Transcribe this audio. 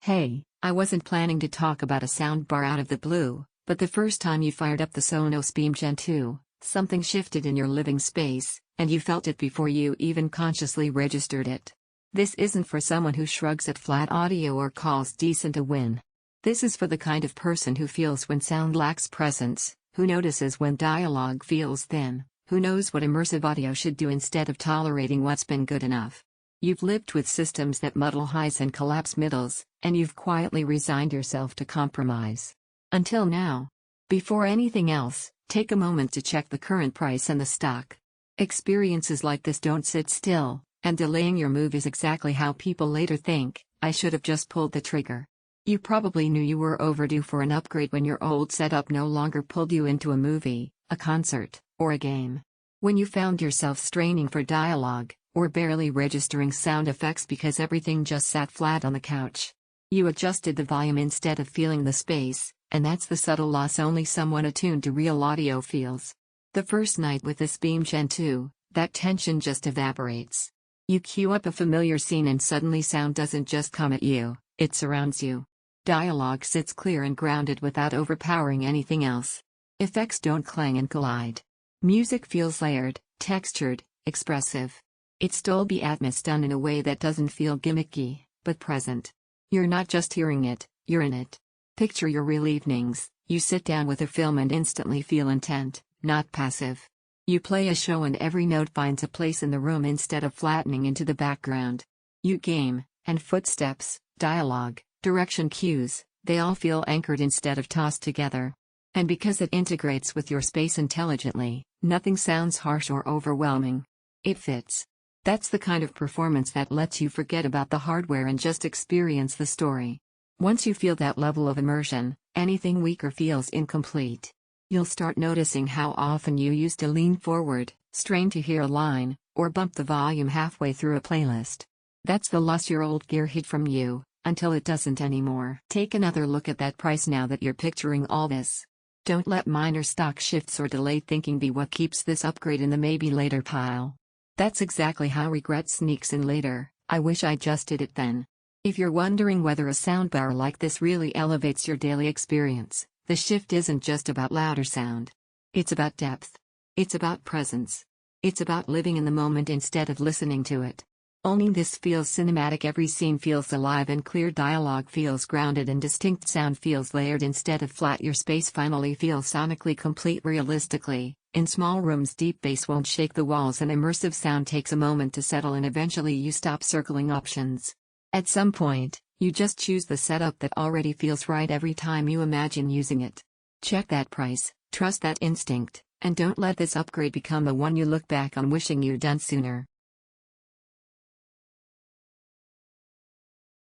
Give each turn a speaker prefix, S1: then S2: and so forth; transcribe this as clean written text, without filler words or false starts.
S1: Hey, I wasn't planning to talk about a soundbar out of the blue, but the first time you fired up the Sonos Beam Gen 2, something shifted in your living space, and you felt it before you even consciously registered it. This isn't for someone who shrugs at flat audio or calls decent a win. This is for the kind of person who feels when sound lacks presence, who notices when dialogue feels thin, who knows what immersive audio should do instead of tolerating what's been good enough. You've lived with systems that muddle highs and collapse middles, and you've quietly resigned yourself to compromise. Until now. Before anything else, take a moment to check the current price and the stock. Experiences like this don't sit still, and delaying your move is exactly how people later think, "I should have just pulled the trigger." You probably knew you were overdue for an upgrade when your old setup no longer pulled you into a movie, a concert, or a game. When you found yourself straining for dialogue, or barely registering sound effects because everything just sat flat on the couch. You adjusted the volume instead of feeling the space, and that's the subtle loss only someone attuned to real audio feels. The first night with this Beam Gen 2, that tension just evaporates. You cue up a familiar scene and suddenly sound doesn't just come at you, it surrounds you. Dialogue sits clear and grounded without overpowering anything else. Effects don't clang and collide. Music feels layered, textured, expressive. It's Dolby Atmos done in a way that doesn't feel gimmicky, but present. You're not just hearing it, you're in it. Picture your real evenings. You sit down with a film and instantly feel intent, not passive. You play a show and every note finds a place in the room instead of flattening into the background. You game, and footsteps, dialogue, direction cues, they all feel anchored instead of tossed together. And because it integrates with your space intelligently, nothing sounds harsh or overwhelming. It fits. That's the kind of performance that lets you forget about the hardware and just experience the story. Once you feel that level of immersion, anything weaker feels incomplete. You'll start noticing how often you used to lean forward, strain to hear a line, or bump the volume halfway through a playlist. That's the loss your old gear hid from you, until it doesn't anymore. Take another look at that price now that you're picturing all this. Don't let minor stock shifts or delayed thinking be what keeps this upgrade in the maybe later pile. That's exactly how regret sneaks in later. I wish I just did it then. If you're wondering whether a soundbar like this really elevates your daily experience, the shift isn't just about louder sound. It's about depth. It's about presence. It's about living in the moment instead of listening to it. Owning this feels cinematic, every scene feels alive and clear, dialogue feels grounded and distinct, sound feels layered instead of flat, your space finally feels sonically complete. Realistically, in small rooms deep bass won't shake the walls and immersive sound takes a moment to settle, and eventually you stop circling options. At some point, you just choose the setup that already feels right every time you imagine using it. Check that price, trust that instinct, and don't let this upgrade become the one you look back on wishing you'd done sooner.